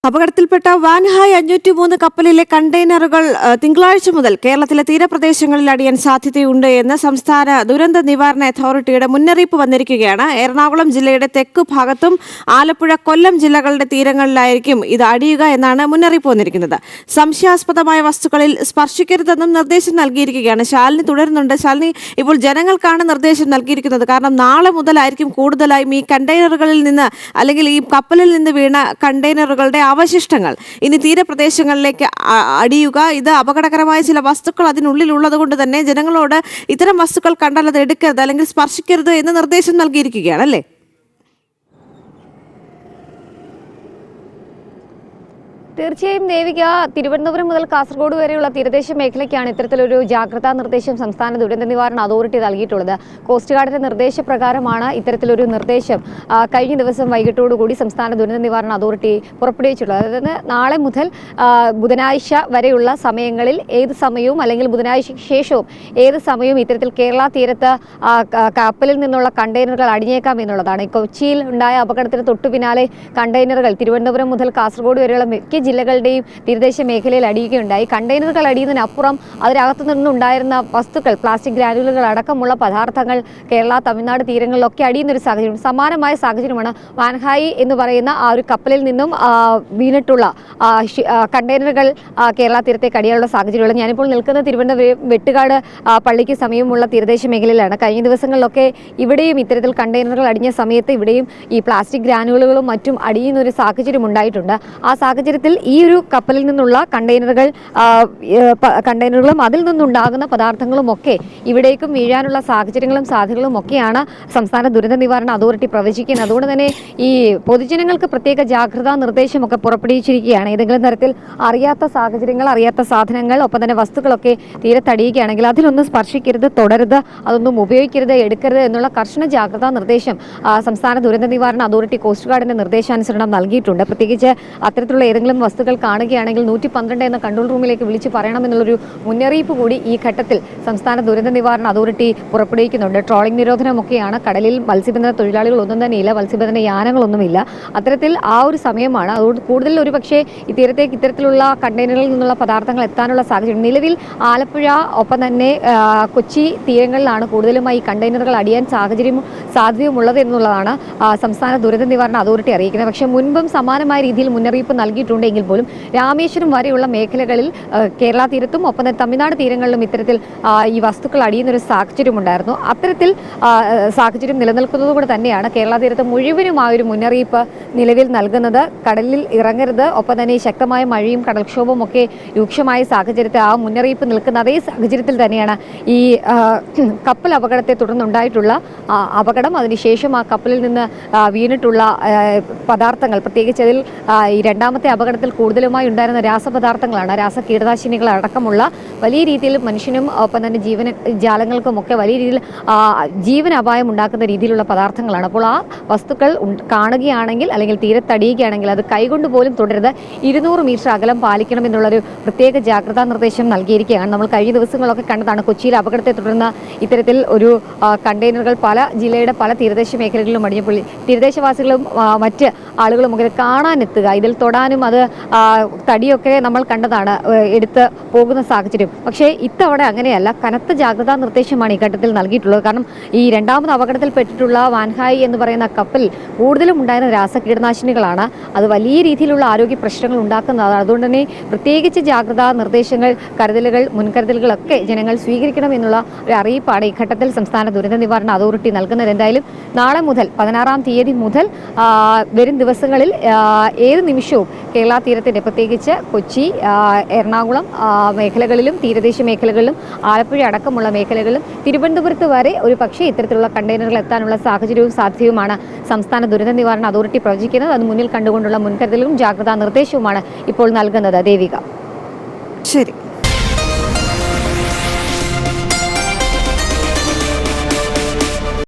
അപകടത്തിൽപ്പെട്ട വാൻഹായ് 503 കപ്പലിലെ കണ്ടെയ്നറുകൾ തിങ്കളാഴ്ച മുതൽ കേരളത്തിലെ തീരപ്രദേശങ്ങളിൽ അടിയാൻ സാധ്യതയുണ്ട് എന്ന് സംസ്ഥാന ദുരന്ത നിവാരണ അതോറിറ്റിയുടെ മുന്നറിയിപ്പ് വന്നിരിക്കുകയാണ്. എറണാകുളം ജില്ലയുടെ തെക്കു ഭാഗത്തും ആലപ്പുഴ, കൊല്ലം ജില്ലകളുടെ തീരങ്ങളിലായിരിക്കും ഇത് അടിയുക എന്നാണ് മുന്നറിയിപ്പ് വന്നിരിക്കുന്നത്. സംശയാസ്പദമായ വസ്തുക്കളിൽ സ്പർശിക്കരുതെന്നും നിർദ്ദേശം നൽകിയിരിക്കുകയാണ്. ശാലിനി തുടരുന്നുണ്ട്. ശാലിനി, ഇപ്പോൾ ജനങ്ങൾക്കാണ് നിർദ്ദേശം നൽകിയിരിക്കുന്നത്. കാരണം നാളെ മുതലായിരിക്കും കൂടുതലായും ഈ കണ്ടെയ്നറുകളിൽ നിന്ന് അല്ലെങ്കിൽ ഈ കപ്പലിൽ നിന്ന് വീണ കണ്ടെയ്നറുകളുടെ അവശിഷ്ടങ്ങൾ ഇനി തീരപ്രദേശങ്ങളിലേക്ക് അടിയുക. ഇത് അപകടകരമായ ചില വസ്തുക്കൾ അതിനുള്ളിൽ ഉള്ളത് കൊണ്ട് തന്നെ ജനങ്ങളോട് ഇത്തരം വസ്തുക്കൾ കണ്ടാൽ അത് എടുക്കരുത് അല്ലെങ്കിൽ സ്പർശിക്കരുത് എന്ന് നിർദ്ദേശം നൽകിയിരിക്കുകയാണ് അല്ലേ? തീർച്ചയായും ദേവിക, തിരുവനന്തപുരം മുതൽ കാസർഗോഡ് വരെയുള്ള തീരദേശ മേഖലയ്ക്കാണ് ഇത്തരത്തിലൊരു ജാഗ്രതാ നിർദ്ദേശം സംസ്ഥാന ദുരന്ത നിവാരണ അതോറിറ്റി നൽകിയിട്ടുള്ളത്. കോസ്റ്റ് ഗാർഡിന്റെ നിർദ്ദേശപ്രകാരമാണ് ഇത്തരത്തിലൊരു നിർദ്ദേശം കഴിഞ്ഞ ദിവസം വൈകിട്ടോടുകൂടി സംസ്ഥാന ദുരന്ത നിവാരണ അതോറിറ്റി പുറപ്പെടുവിച്ചിട്ടുള്ളത്. അതായത് നാളെ മുതൽ ബുധനാഴ്ച വരെയുള്ള സമയങ്ങളിൽ ഏത് സമയവും അല്ലെങ്കിൽ ബുധനാഴ്ചയ്ക്ക് ശേഷവും ഏത് സമയവും ഇത്തരത്തിൽ കേരള തീരത്ത് കപ്പലിൽ നിന്നുള്ള കണ്ടെയ്നറുകൾ അടിഞ്ഞേക്കാം എന്നുള്ളതാണ്. കൊച്ചിയിൽ ഉണ്ടായ അപകടത്തിന് തൊട്ടു പിന്നാലെ കണ്ടെയ്നറുകൾ തിരുവനന്തപുരം മുതൽ കാസർഗോഡ് വരെയുള്ള മിക്ക ജില്ലകളുടെയും തീരദേശ മേഖലയിൽ അടിയുകയുണ്ടായി. കണ്ടെയ്നറുകൾ അടിയുന്നതിനപ്പുറം അതിനകത്തു നിന്നുണ്ടായിരുന്ന വസ്തുക്കൾ, പ്ലാസ്റ്റിക് ഗ്രാനുലുകൾ അടക്കമുള്ള പദാർത്ഥങ്ങൾ കേരള, തമിഴ്നാട് തീരങ്ങളിലൊക്കെ അടിയുന്നൊരു സാഹചര്യം. സമാനമായ സാഹചര്യമാണ് വാൻഹായി എന്ന് പറയുന്ന ആ ഒരു കപ്പലിൽ നിന്നും വീണിട്ടുള്ള കണ്ടെയ്നറുകൾ കേരള തീരത്തേക്ക് അടിയാനുള്ള സാഹചര്യമുള്ളത്. ഞാനിപ്പോൾ നിൽക്കുന്ന തിരുവനന്തപുരം വെട്ടുകാട് പള്ളിക്ക് സമീപമുള്ള തീരദേശ മേഖലയിലാണ്. കഴിഞ്ഞ ദിവസങ്ങളിലൊക്കെ ഇവിടെയും ഇത്തരത്തിൽ കണ്ടെയ്നറുകൾ അടിഞ്ഞ സമയത്ത് ഇവിടെയും ഈ പ്ലാസ്റ്റിക് ഗ്രാനുലുകളും മറ്റും അടിയുന്ന ഒരു സാഹചര്യം ഉണ്ടായിട്ടുണ്ട്. ആ സാഹചര്യത്തിൽ ഈ ഒരു കപ്പലിൽ നിന്നുള്ള കണ്ടെയ്നറുകളും അതിൽ നിന്നുണ്ടാകുന്ന പദാർത്ഥങ്ങളും ഒക്കെ ഇവിടേക്കും വീഴാനുള്ള സാഹചര്യങ്ങളും സാധ്യതകളും ഒക്കെയാണ് സംസ്ഥാന ദുരന്ത നിവാരണ അതോറിറ്റി പ്രവചിക്കുന്നത്. അതുകൊണ്ട് തന്നെ ഈ പൊതുജനങ്ങൾക്ക് പ്രത്യേക ജാഗ്രതാ നിർദ്ദേശമൊക്കെ പുറപ്പെടുവിച്ചിരിക്കുകയാണ്. ഏതെങ്കിലും തരത്തിൽ അറിയാത്ത സാഹചര്യങ്ങൾ, അറിയാത്ത സാധനങ്ങൾ, ഒപ്പം തന്നെ വസ്തുക്കളൊക്കെ തീരത്തടിയുകയാണെങ്കിൽ അതിലൊന്നും സ്പർശിക്കരുത്, തൊടരുത്, അതൊന്നും ഉപയോഗിക്കരുത്, എടുക്കരുത് എന്നുള്ള കർശന ജാഗ്രതാ നിർദ്ദേശം സംസ്ഥാന ദുരന്ത നിവാരണ അതോറിറ്റി കോസ്റ്റ് ഗാർഡിന്റെ നിർദ്ദേശാനുസരണം നൽകിയിട്ടുണ്ട്. പ്രത്യേകിച്ച് അത്തരത്തിലുള്ള ഏതെങ്കിലും വസ്തുക്കൾ കാണുകയാണെങ്കിൽ 112 എന്ന കൺട്രോൾ റൂമിലേക്ക് വിളിച്ച് പറയണമെന്നുള്ളൊരു മുന്നറിയിപ്പ് കൂടി ഈ ഘട്ടത്തിൽ സംസ്ഥാന ദുരന്ത നിവാരണ അതോറിറ്റി പുറപ്പെടുവിക്കുന്നുണ്ട്. ട്രോളിംഗ് നിരോധനമൊക്കെയാണ്. കടലിൽ മത്സ്യബന്ധന തൊഴിലാളികൾ ഒന്നും തന്നെയില്ല, മത്സ്യബന്ധന യാനങ്ങളൊന്നുമില്ല. അത്തരത്തിൽ ആ ഒരു സമയമാണ്. അതുകൊണ്ട് കൂടുതൽ ഒരു പക്ഷേ ഈ തീരത്തേക്ക് ഇത്തരത്തിലുള്ള കണ്ടെയ്നറിൽ നിന്നുള്ള പദാർത്ഥങ്ങൾ എത്താനുള്ള സാഹചര്യം നിലവിൽ ആലപ്പുഴ, ഒപ്പം തന്നെ കൊച്ചി തീരങ്ങളിലാണ് കൂടുതലുമായി കണ്ടെയ്നറുകൾ അടിയാൻ സാധ്യതയുമുള്ളത് എന്നുള്ളതാണ് സംസ്ഥാന ദുരന്ത നിവാരണ അതോറിറ്റി അറിയിക്കുന്നത്. പക്ഷേ മുൻപും സമാനമായ രീതിയിൽ മുന്നറിയിപ്പ് നൽകിയിട്ടുണ്ടെങ്കിൽ പോലും രാമേശ്വരം വരെയുള്ള മേഖലകളിൽ കേരള തീരത്തും ഒപ്പം തന്നെ തമിഴ്നാട് തീരങ്ങളിലും ഇത്തരത്തിൽ ഈ വസ്തുക്കൾ അടിയുന്നൊരു സാഹചര്യമുണ്ടായിരുന്നു. അത്തരത്തിൽ സാഹചര്യം നിലനിൽക്കുന്നതുകൊണ്ട് തന്നെയാണ് കേരള തീരത്ത് മുഴുവനുമായൊരു മുന്നറിയിപ്പ് നിലവിൽ നൽകുന്നത്. കടലിൽ ഇറങ്ങരുത്, ഒപ്പം തന്നെ ശക്തമായ മഴയും കടൽക്ഷോഭവും ഒക്കെ രൂക്ഷമായ സാഹചര്യത്തിൽ ആ മുന്നറിയിപ്പ് നിൽക്കുന്ന അതേ സാഹചര്യത്തിൽ തന്നെയാണ് ഈ കപ്പൽ അപകടത്തെ തുടർന്നുണ്ടായിട്ടുള്ള അപകടം. അതിനുശേഷം ആ കപ്പലിൽ നിന്ന് വീണിട്ടുള്ള പദാർത്ഥങ്ങൾ, പ്രത്യേകിച്ച് അതിൽ ഈ രണ്ടാമത്തെ അപകടത്തിൽ കൂടുതലുമായി ഉണ്ടായിരുന്ന രാസപദാർത്ഥങ്ങളാണ്. കീടനാശിനികൾ അടക്കമുള്ള വലിയ രീതിയിൽ മനുഷ്യനും ഒപ്പം തന്നെ ജാലങ്ങൾക്കുമൊക്കെ വലിയ രീതിയിൽ ജീവൻ അപായം ഉണ്ടാക്കുന്ന രീതിയിലുള്ള പദാർത്ഥങ്ങളാണ്. അപ്പോൾ ആ വസ്തുക്കൾ കാണുകയാണെങ്കിൽ അല്ലെങ്കിൽ തീരത്തടിയുകയാണെങ്കിൽ അത് കൈകൊണ്ട് പോലും തുടരുത്, 200 മീറ്റർ അകലം പാലിക്കണം എന്നുള്ളൊരു പ്രത്യേക ജാഗ്രതാ നിർദ്ദേശം നൽകിയിരിക്കുകയാണ്. നമ്മൾ കഴിഞ്ഞ ദിവസങ്ങളൊക്കെ കണ്ടതാണ്. കൊച്ചിയിൽ അപകടത്തെ തുടർന്ന് ഇത്തരത്തിൽ ഒരു കണ്ടെയ്നറുകൾ ജില്ലയുടെ പല തീരദേശ മേഖലകളിലും അടിഞ്ഞപ്പോൾ തീരദേശവാസികളും മറ്റ് ആളുകളും ഒക്കെ കാണാനെത്തുക, ഇതിൽ തൊടാനും അത് തടിയൊക്കെ നമ്മൾ കണ്ടതാണ്, എടുത്ത് പോകുന്ന സാഹചര്യം. പക്ഷേ ഇത്തവണ അങ്ങനെയല്ല. കനത്ത ജാഗ്രതാ നിർദ്ദേശമാണ് ഈ ഘട്ടത്തിൽ നൽകിയിട്ടുള്ളത്. കാരണം ഈ രണ്ടാമത് അപകടത്തിൽപ്പെട്ടിട്ടുള്ള വാൻഹായ് എന്ന് പറയുന്ന കപ്പൽ കൂടുതലും ഉണ്ടായിരുന്ന രാസകീടനാശിനികളാണ്. അത് വലിയ രീതിയിലുള്ള ആരോഗ്യ പ്രശ്നങ്ങൾ ഉണ്ടാക്കുന്നതാണ്. അതുകൊണ്ട് തന്നെ പ്രത്യേകിച്ച് ജാഗ്രതാ നിർദ്ദേശങ്ങൾ, മുൻകരുതലുകളൊക്കെ ജനങ്ങൾ സ്വീകരിക്കണം എന്നുള്ള ഒരു അറിയിപ്പാണ് ഈ ഘട്ടത്തിൽ സംസ്ഥാന ദുരന്ത നിവാരണ അതോറിറ്റി നൽകുന്നത്. എന്തായാലും നാളെ മുതൽ 16-ാം തീയതി മുതൽ വരും ദിവസങ്ങളിൽ ഏത് നിമിഷവും കേരള തീരത്തിൻ്റെ പ്രത്യേകിച്ച് കൊച്ചി, എറണാകുളം മേഖലകളിലും തീരദേശ മേഖലകളിലും ആലപ്പുഴ അടക്കമുള്ള മേഖലകളിലും തിരുവനന്തപുരത്ത് വരെ ഒരു പക്ഷേ ഇത്തരത്തിലുള്ള കണ്ടെയ്നറുകൾ എത്താനുള്ള സാഹചര്യവും സാധ്യതയുമാണ് സംസ്ഥാന ദുരന്ത നിവാരണ അതോറിറ്റി പ്രവചിക്കുന്നത്. അത് മുന്നിൽ കണ്ടുകൊണ്ടുള്ള മുൻകരുതലും ജാഗ്രതാ നിർദ്ദേശവുമാണ് ഇപ്പോൾ നൽകുന്നത്. ദേവിക. ശരി.